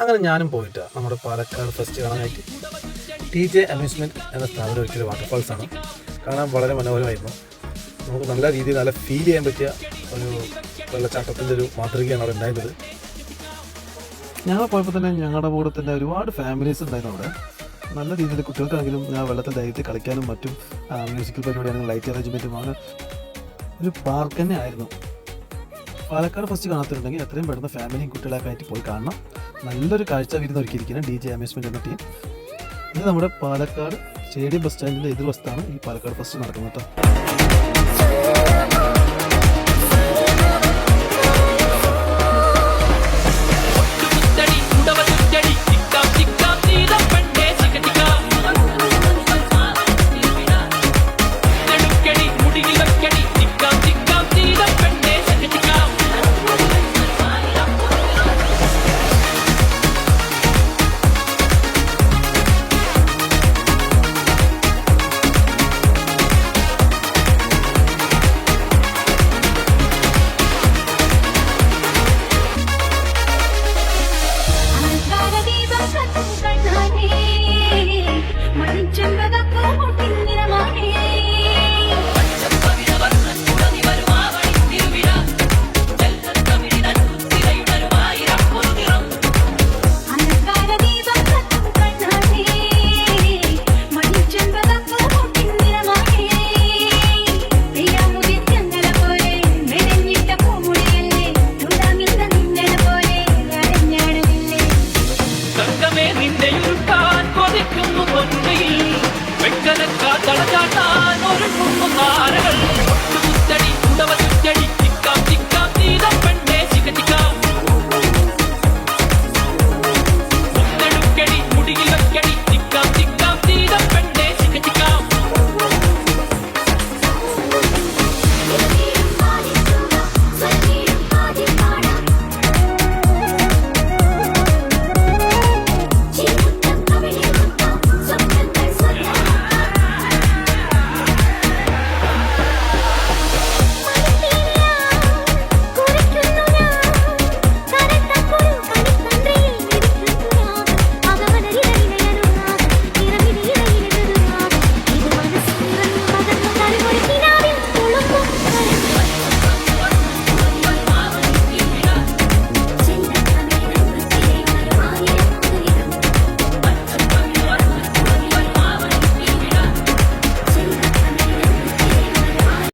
അങ്ങനെ ഞാനും പോയിട്ട് നമ്മുടെ പാലക്കാട് ഫസ്റ്റ് കാണാനായിട്ട് TJ അമ്യൂസ്മെൻറ്റ് എന്ന സ്ഥാപനം ഒരിക്കലും വാട്ടർഫാൾസാണ്. കാണാൻ വളരെ മനോഹരമായിരുന്നു. നമുക്ക് നല്ല രീതിയിൽ നല്ല ഫീൽ ചെയ്യാൻ പറ്റിയ ഒരു വെള്ളച്ചാട്ടത്തിൻ്റെ ഒരു മാതൃകയാണ് അവിടെ ഉണ്ടായിരുന്നത്. ഞങ്ങൾ പോയപ്പോൾ തന്നെ ഞങ്ങളുടെ കൂടെ തന്നെ ഒരുപാട് ഫാമിലീസ് ഉണ്ടായിരുന്നു അവിടെ. നല്ല രീതിയിൽ കുട്ടികൾക്കാണെങ്കിലും വെള്ളത്തിൽ ധൈര്യത്തിൽ കളിക്കാനും മറ്റും മ്യൂസിക്കൽ പരിപാടിയാണെങ്കിലും ലൈറ്റ് അറേഞ്ച്മെൻറ്റും അങ്ങനെ ഒരു പാർക്ക് തന്നെ ആയിരുന്നു. പാലക്കാട് ഫസ്റ്റ് കാണാത്തുണ്ടെങ്കിൽ എത്രയും പെട്ടെന്ന് ഫാമിലിയും കുട്ടികളൊക്കെ ആയിട്ട് പോയി കാണണം. നല്ലൊരു കാഴ്ച വിരുന്ന് ഒരുക്കിയിരിക്കുകയാണ് DJ അമ്യൂസ്മെൻറ്റ് എന്ന ടീം. ഇത് നമ്മുടെ പാലക്കാട് സ്റ്റേഡിയം ബസ് സ്റ്റാൻഡിൻ്റെ എതിർവശത്താണ് ഈ പാലക്കാട് ഫസ്റ്റ് നടക്കുന്നത് കേട്ടോ.